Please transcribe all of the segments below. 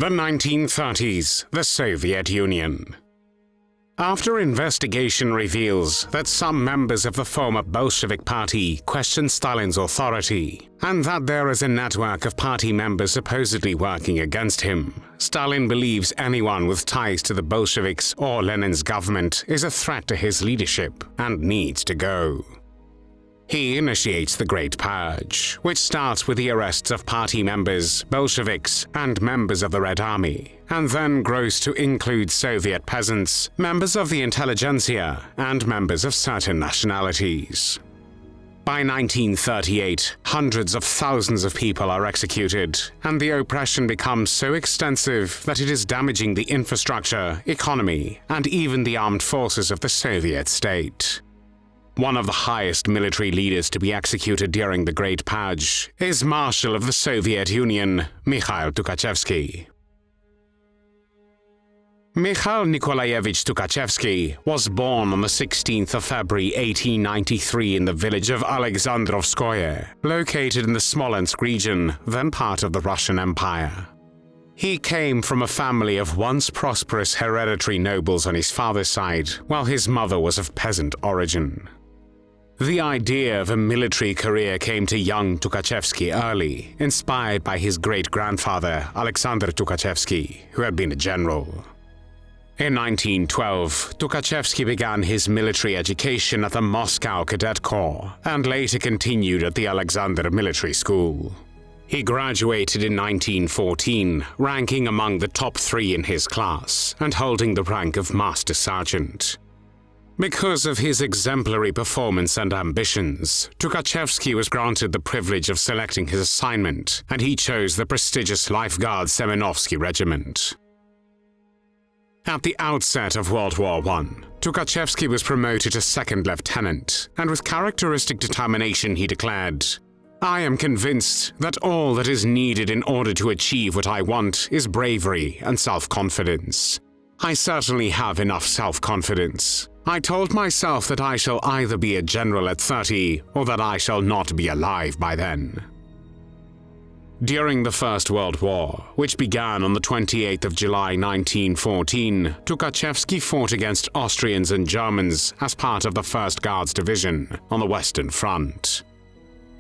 The 1930s, the Soviet Union. After investigation reveals that some members of the former Bolshevik Party question Stalin's authority, and that there is a network of party members supposedly working against him, Stalin believes anyone with ties to the Bolsheviks or Lenin's government is a threat to his leadership and needs to go. He initiates the Great Purge, which starts with the arrests of party members, Bolsheviks, and members of the Red Army, and then grows to include Soviet peasants, members of the intelligentsia, and members of certain nationalities. By 1938, hundreds of thousands of people are executed, and the oppression becomes so extensive that it is damaging the infrastructure, economy, and even the armed forces of the Soviet state. One of the highest military leaders to be executed during the Great Purge is Marshal of the Soviet Union, Mikhail Tukhachevsky. Mikhail Nikolaevich Tukhachevsky was born on the 16th of February 1893 in the village of Alexandrovskoye, located in the Smolensk region, then part of the Russian Empire. He came from a family of once prosperous hereditary nobles on his father's side, while his mother was of peasant origin. The idea of a military career came to young Tukhachevsky early, inspired by his great-grandfather Alexander Tukhachevsky, who had been a general. In 1912, Tukhachevsky began his military education at the Moscow Cadet Corps and later continued at the Alexander Military School. He graduated in 1914, ranking among the top 3 in his class and holding the rank of Master Sergeant. Because of his exemplary performance and ambitions, Tukhachevsky was granted the privilege of selecting his assignment, and he chose the prestigious Lifeguard Semenovsky Regiment. At the outset of World War I, Tukhachevsky was promoted to second lieutenant, and with characteristic determination he declared, "I am convinced that all that is needed in order to achieve what I want is bravery and self-confidence. I certainly have enough self-confidence. I told myself that I shall either be a general at 30 or that I shall not be alive by then." During the First World War, which began on the 28th of July 1914, Tukhachevsky fought against Austrians and Germans as part of the 1st Guards Division on the Western Front.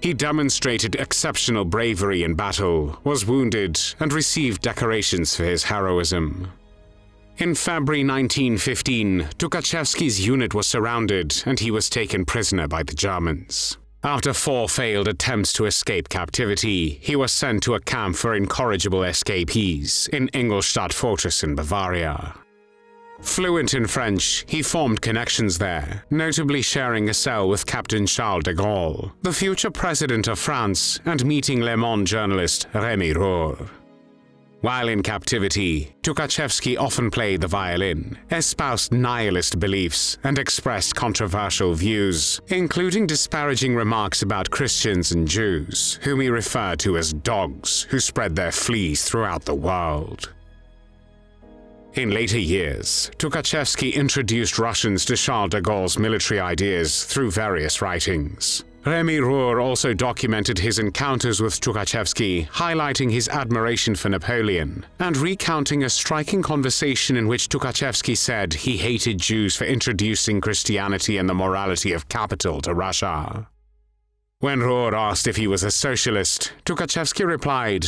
He demonstrated exceptional bravery in battle, was wounded, and received decorations for his heroism. In February 1915, Tukhachevsky's unit was surrounded and he was taken prisoner by the Germans. After 4 failed attempts to escape captivity, he was sent to a camp for incorrigible escapees in Ingolstadt fortress in Bavaria. Fluent in French, he formed connections there, notably sharing a cell with Captain Charles de Gaulle, the future president of France, and meeting Le Monde journalist Rémy Rohr. While in captivity, Tukhachevsky often played the violin, espoused nihilist beliefs, and expressed controversial views, including disparaging remarks about Christians and Jews, whom he referred to as dogs who spread their fleas throughout the world. In later years, Tukhachevsky introduced Russians to Charles de Gaulle's military ideas through various writings. Rémy Rohr also documented his encounters with Tukhachevsky, highlighting his admiration for Napoleon, and recounting a striking conversation in which Tukhachevsky said he hated Jews for introducing Christianity and the morality of capital to Russia. When Rohr asked if he was a socialist, Tukhachevsky replied,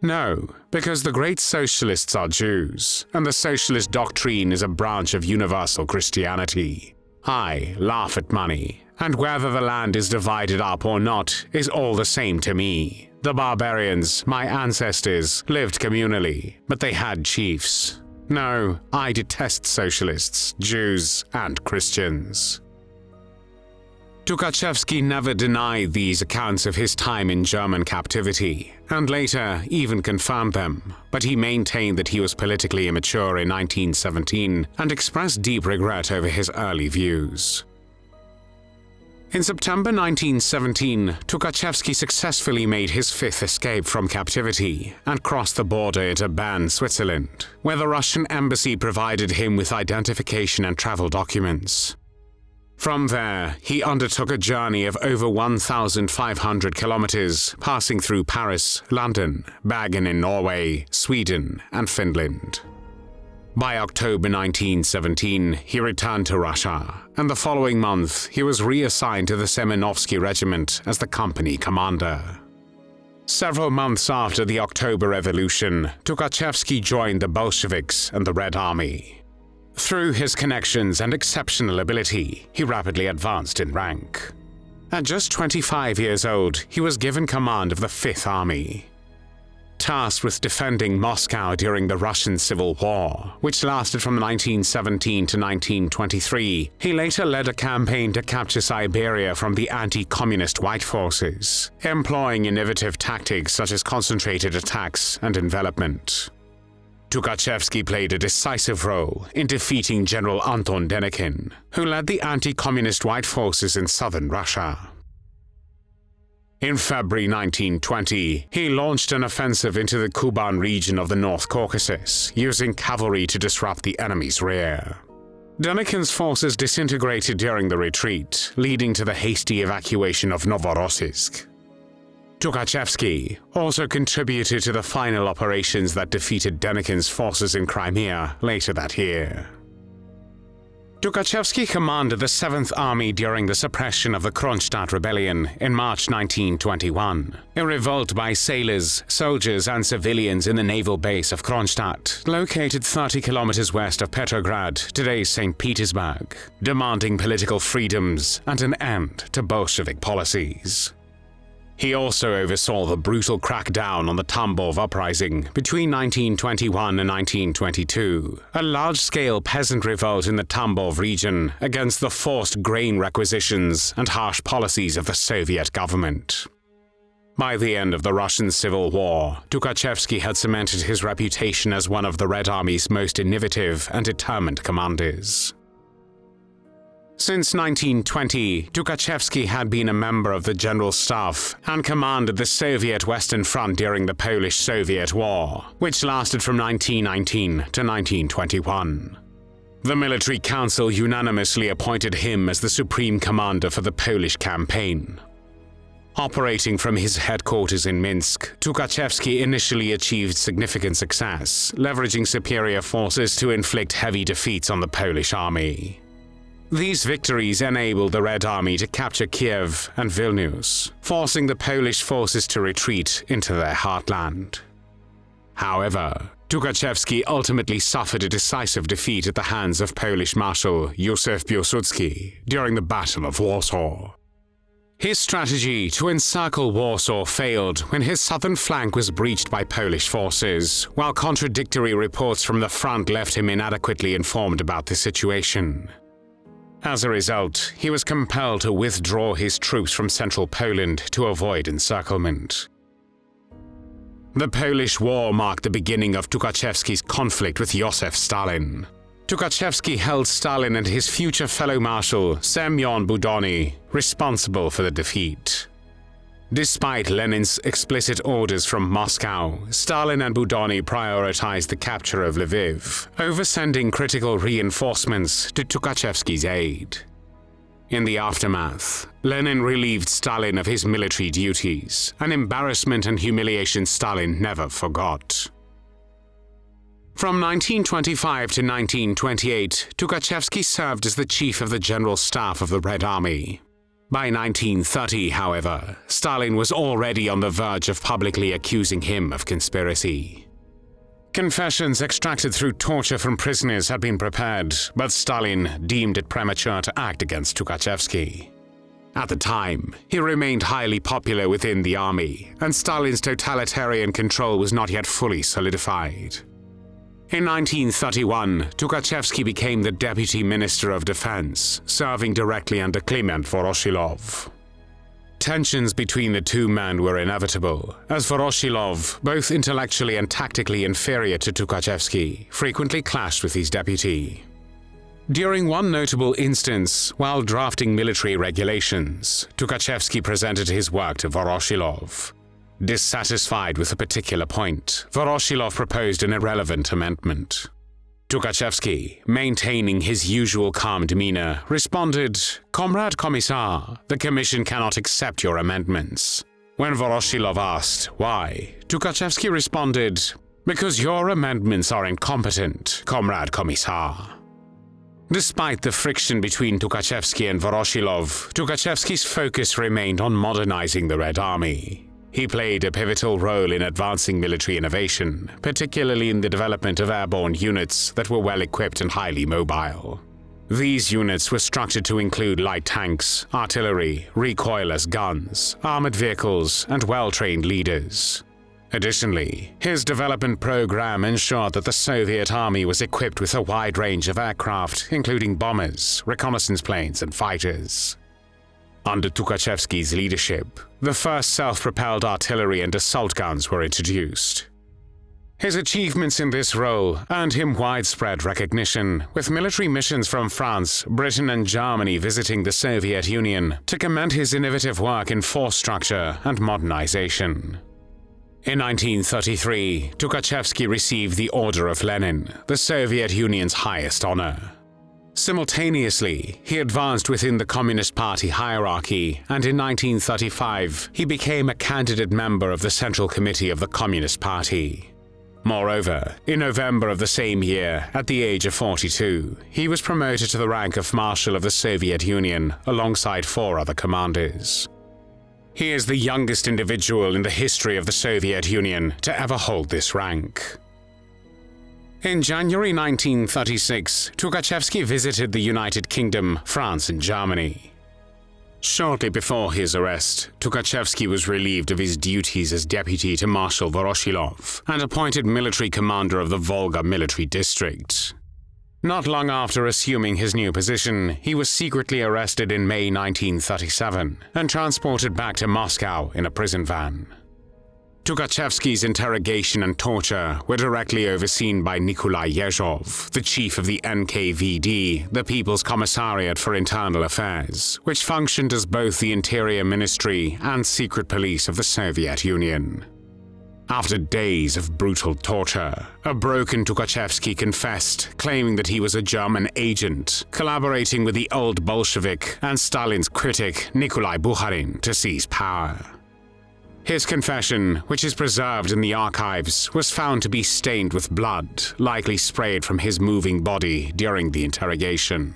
"No, because the great socialists are Jews, and the socialist doctrine is a branch of universal Christianity. I laugh at money, and whether the land is divided up or not is all the same to me. The barbarians, my ancestors, lived communally, but they had chiefs. No, I detest socialists, Jews, and Christians." Tukhachevsky never denied these accounts of his time in German captivity, and later even confirmed them, but he maintained that he was politically immature in 1917 and expressed deep regret over his early views. In September 1917, Tukhachevsky successfully made his 5th escape from captivity and crossed the border into Bern, Switzerland, where the Russian embassy provided him with identification and travel documents. From there, he undertook a journey of over 1,500 kilometers, passing through Paris, London, Bergen in Norway, Sweden, and Finland. By October 1917, he returned to Russia, and the following month, he was reassigned to the Semenovsky Regiment as the company commander. Several months after the October Revolution, Tukhachevsky joined the Bolsheviks and the Red Army. Through his connections and exceptional ability, he rapidly advanced in rank. At just 25 years old, he was given command of the Fifth Army. Tasked with defending Moscow during the Russian Civil War, which lasted from 1917 to 1923, he later led a campaign to capture Siberia from the anti-communist White forces, employing innovative tactics such as concentrated attacks and envelopment. Tukhachevsky played a decisive role in defeating General Anton Denikin, who led the anti-communist White forces in southern Russia. In February 1920, he launched an offensive into the Kuban region of the North Caucasus, using cavalry to disrupt the enemy's rear. Denikin's forces disintegrated during the retreat, leading to the hasty evacuation of Novorossiysk. Tukhachevsky also contributed to the final operations that defeated Denikin's forces in Crimea later that year. Tukhachevsky commanded the 7th Army during the suppression of the Kronstadt Rebellion in March 1921, a revolt by sailors, soldiers, and civilians in the naval base of Kronstadt, located 30 kilometers west of Petrograd, today's St. Petersburg, demanding political freedoms and an end to Bolshevik policies. He also oversaw the brutal crackdown on the Tambov uprising between 1921 and 1922, a large-scale peasant revolt in the Tambov region against the forced grain requisitions and harsh policies of the Soviet government. By the end of the Russian Civil War, Tukhachevsky had cemented his reputation as one of the Red Army's most innovative and determined commanders. Since 1920, Tukhachevsky had been a member of the General Staff and commanded the Soviet Western Front during the Polish-Soviet War, which lasted from 1919 to 1921. The military council unanimously appointed him as the supreme commander for the Polish campaign. Operating from his headquarters in Minsk, Tukhachevsky initially achieved significant success, leveraging superior forces to inflict heavy defeats on the Polish army. These victories enabled the Red Army to capture Kiev and Vilnius, forcing the Polish forces to retreat into their heartland. However, Tukhachevsky ultimately suffered a decisive defeat at the hands of Polish Marshal Józef Piłsudski during the Battle of Warsaw. His strategy to encircle Warsaw failed when his southern flank was breached by Polish forces, while contradictory reports from the front left him inadequately informed about the situation. As a result, he was compelled to withdraw his troops from central Poland to avoid encirclement. The Polish War marked the beginning of Tukhachevsky's conflict with Joseph Stalin. Tukhachevsky held Stalin and his future fellow marshal, Semyon Budony, responsible for the defeat. Despite Lenin's explicit orders from Moscow, Stalin and Budony prioritized the capture of Lviv, over sending critical reinforcements to Tukhachevsky's aid. In the aftermath, Lenin relieved Stalin of his military duties, an embarrassment and humiliation Stalin never forgot. From 1925 to 1928, Tukhachevsky served as the chief of the General Staff of the Red Army. By 1930, however, Stalin was already on the verge of publicly accusing him of conspiracy. Confessions extracted through torture from prisoners had been prepared, but Stalin deemed it premature to act against Tukhachevsky. At the time, he remained highly popular within the army, and Stalin's totalitarian control was not yet fully solidified. In 1931, Tukhachevsky became the Deputy Minister of Defense, serving directly under Kliment Voroshilov. Tensions between the two men were inevitable, as Voroshilov, both intellectually and tactically inferior to Tukhachevsky, frequently clashed with his deputy. During one notable instance, while drafting military regulations, Tukhachevsky presented his work to Voroshilov. Dissatisfied with a particular point, Voroshilov proposed an irrelevant amendment. Tukhachevsky, maintaining his usual calm demeanor, responded, "Comrade Commissar, the Commission cannot accept your amendments." When Voroshilov asked why, Tukhachevsky responded, "Because your amendments are incompetent, Comrade Commissar." Despite the friction between Tukhachevsky and Voroshilov, Tukhachevsky's focus remained on modernizing the Red Army. He played a pivotal role in advancing military innovation, particularly in the development of airborne units that were well-equipped and highly mobile. These units were structured to include light tanks, artillery, recoilless guns, armored vehicles, and well-trained leaders. Additionally, his development program ensured that the Soviet Army was equipped with a wide range of aircraft, including bombers, reconnaissance planes, and fighters. Under Tukhachevsky's leadership, the first self-propelled artillery and assault guns were introduced. His achievements in this role earned him widespread recognition, with military missions from France, Britain, and Germany visiting the Soviet Union to commend his innovative work in force structure and modernization. In 1933, Tukhachevsky received the Order of Lenin, the Soviet Union's highest honor. Simultaneously, he advanced within the Communist Party hierarchy, and in 1935, he became a candidate member of the Central Committee of the Communist Party. Moreover, in November of the same year, at the age of 42, he was promoted to the rank of Marshal of the Soviet Union alongside 4 other commanders. He is the youngest individual in the history of the Soviet Union to ever hold this rank. In January 1936, Tukhachevsky visited the United Kingdom, France, and Germany. Shortly before his arrest, Tukhachevsky was relieved of his duties as deputy to Marshal Voroshilov and appointed military commander of the Volga military district. Not long after assuming his new position, he was secretly arrested in May 1937 and transported back to Moscow in a prison van. Tukhachevsky's interrogation and torture were directly overseen by Nikolai Yezhov, the chief of the NKVD, the People's Commissariat for Internal Affairs, which functioned as both the Interior Ministry and secret police of the Soviet Union. After days of brutal torture, a broken Tukhachevsky confessed, claiming that he was a German agent, collaborating with the old Bolshevik and Stalin's critic Nikolai Bukharin to seize power. His confession, which is preserved in the archives, was found to be stained with blood, likely sprayed from his moving body during the interrogation.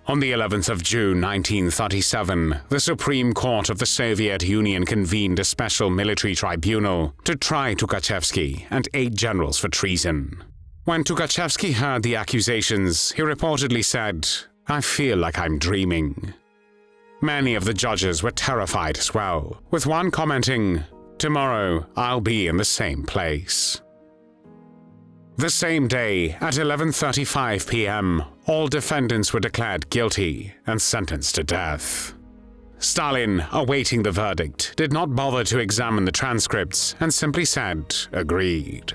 On the 11th of June 1937, the Supreme Court of the Soviet Union convened a special military tribunal to try Tukhachevsky and 8 generals for treason. When Tukhachevsky heard the accusations, he reportedly said, "I feel like I'm dreaming." Many of the judges were terrified as well, with one commenting, "Tomorrow I'll be in the same place." The same day, at 11:35 p.m., all defendants were declared guilty and sentenced to death. Stalin, awaiting the verdict, did not bother to examine the transcripts and simply said, "Agreed."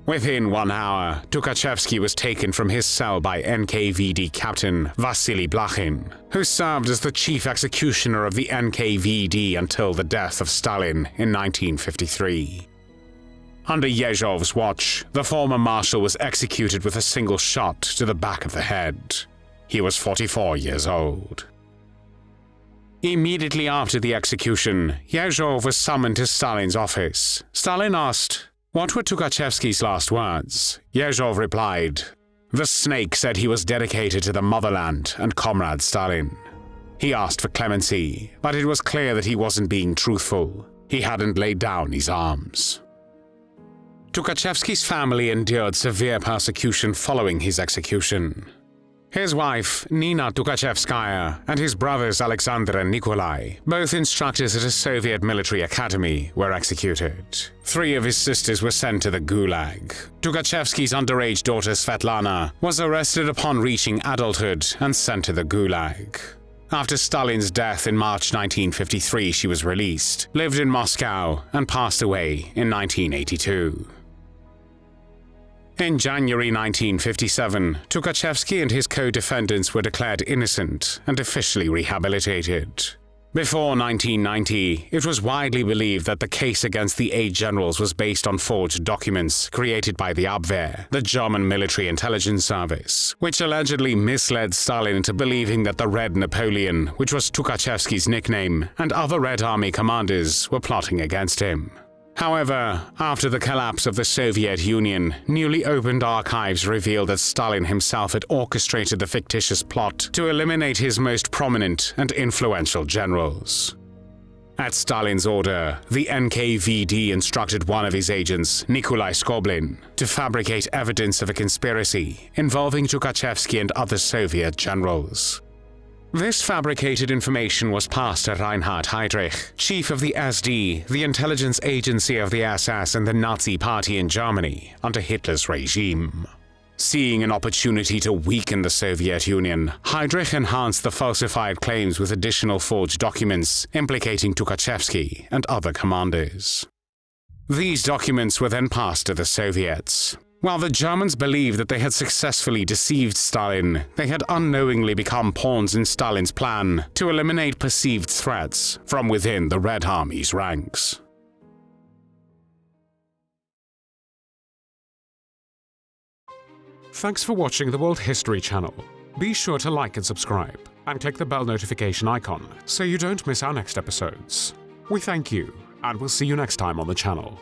Within 1 hour, Tukhachevsky was taken from his cell by NKVD captain Vasily Blakhin, who served as the chief executioner of the NKVD until the death of Stalin in 1953. Under Yezhov's watch, the former marshal was executed with a single shot to the back of the head. He was 44 years old. Immediately after the execution, Yezhov was summoned to Stalin's office. Stalin asked, "What were Tukhachevsky's last words?" Yezhov replied, "The snake said he was dedicated to the motherland and Comrade Stalin." He asked for clemency, but it was clear that he wasn't being truthful. He hadn't laid down his arms. Tukhachevsky's family endured severe persecution following his execution. His wife, Nina Tukhachevskaya, and his brothers Alexander and Nikolai, both instructors at a Soviet military academy, were executed. 3 of his sisters were sent to the Gulag. Tukhachevsky's underage daughter Svetlana was arrested upon reaching adulthood and sent to the Gulag. After Stalin's death in March 1953, she was released, lived in Moscow, and passed away in 1982. In January 1957, Tukhachevsky and his co-defendants were declared innocent and officially rehabilitated. Before 1990, it was widely believed that the case against the 8 generals was based on forged documents created by the Abwehr, the German military intelligence service, which allegedly misled Stalin into believing that the Red Napoleon, which was Tukhachevsky's nickname, and other Red Army commanders were plotting against him. However, after the collapse of the Soviet Union, newly opened archives revealed that Stalin himself had orchestrated the fictitious plot to eliminate his most prominent and influential generals. At Stalin's order, the NKVD instructed one of his agents, Nikolai Skoblin, to fabricate evidence of a conspiracy involving Tukhachevsky and other Soviet generals. This fabricated information was passed to Reinhard Heydrich, chief of the SD, the intelligence agency of the SS and the Nazi Party in Germany, under Hitler's regime. Seeing an opportunity to weaken the Soviet Union, Heydrich enhanced the falsified claims with additional forged documents implicating Tukhachevsky and other commanders. These documents were then passed to the Soviets. While the Germans believed that they had successfully deceived Stalin, they had unknowingly become pawns in Stalin's plan to eliminate perceived threats from within the Red Army's ranks. Thanks for watching the World History Channel. Be sure to like and subscribe, and click the bell notification icon so you don't miss our next episodes. We thank you, and we'll see you next time on the channel.